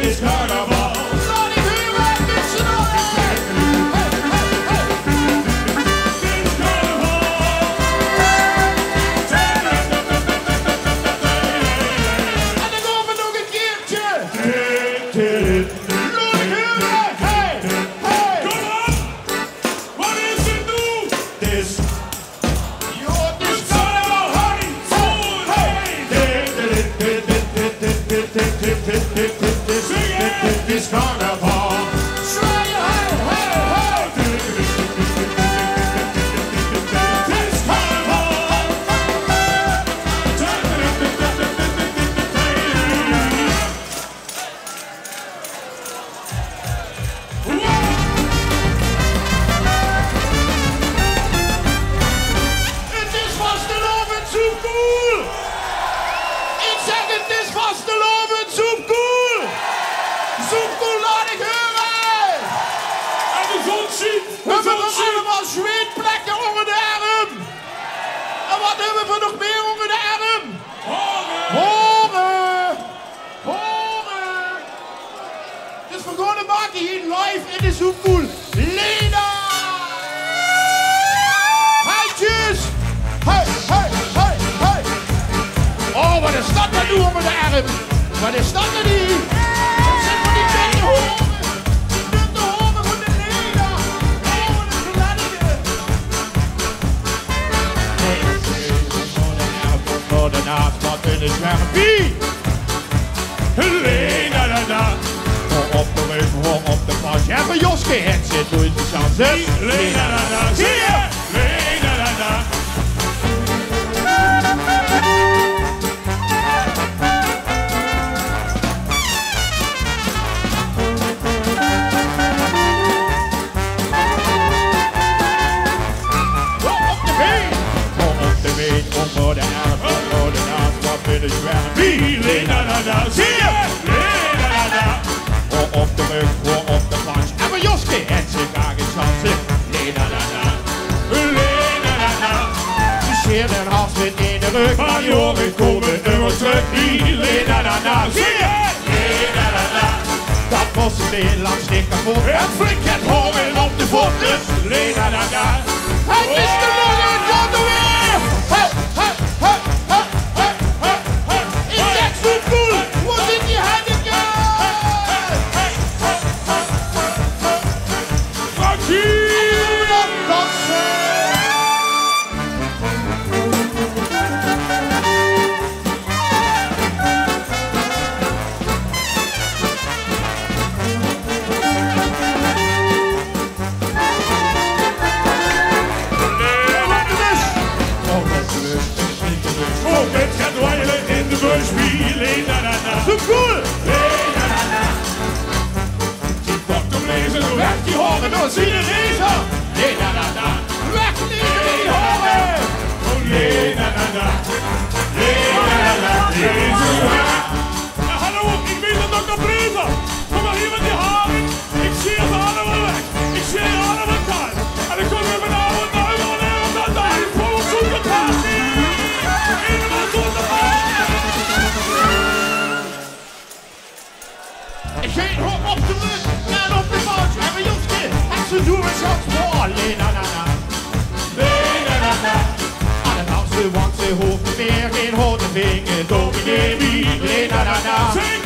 is carnaval. Laat die huren met z'n allen. Dit is carnaval. En dan gaan we nog een keertje. Wat is het nu? Dit is carnaval. Zwaaien, hey, hey, hey. Dit is carnaval. Het is vastelovend zo cool. Ik zeg het is vastelovend zo cool. Zo cool laat ik horen. En de zon ziet. We hebben nog allemaal zweetplekken onder de arm. En wat hebben we nog meer onder de arm? Horen. Horen. Dus we gaan het maken hier live in de Zoompool. Lena. Handjes. Hey, hey, hey, hey. Oh, wat is dat nou onder de arm? Wat is dat nou niet? Dat zijn van die dikke horen. Dikke horen van de Lena. Oh, wat een gladdige. Voor de naast wat in de zwerm. Wie? Lena, da, da. Voor op de rug, voor op de pas. Ja, van Joske, het zit door de zand. Lena, da, da. Zie je? Lena, da, da. Onder de arm, onder de naast, wat in de zwerm. Wie? Lena, da, da. Zie je? Lena, da, da. Voor op de rug, voor op de pas. En van Joske, het zit graag in zansen. Lena, da, da. Lena, da, da. De scheer en hals met in de rug. Maar jongen, komen er terug. Wie? Lena, da, da. Zie je? Lena, da, da. Dat was het Nederlands niet kapot. En flink het horen op de voeten. Lena, da, da. Het is de lange kant weer! Hey, hey, hey, hey, hey, hey, hey. Ik zeg zo cool! Wat in die handen? Frankie! Dat dansen! Zo cool! Die dokter lezen, weg die horen, dan zie je deze! Lena, da, da. Weg die horen! Oh, Lena, da, da. Lena, da, da. Deze weg! Ja, hallo, ik weet dat dokter Blazer! Kom maar hier met die haren! Ik zie het allemaal weg! Ik zie het allemaal kaart! En dan kom je vanavond naar huis en dan daar is voor ons zoeken taart! Helemaal zonder taart! Geen hoop op de rug en op de boot. En we Joske, en ze doen het zelfs voor. Lena, na, na. Lena, da, da. Aan het dansen, want ze hoeft meer geen houten vinger. Dominee, wie? Lena, na, na. Zing!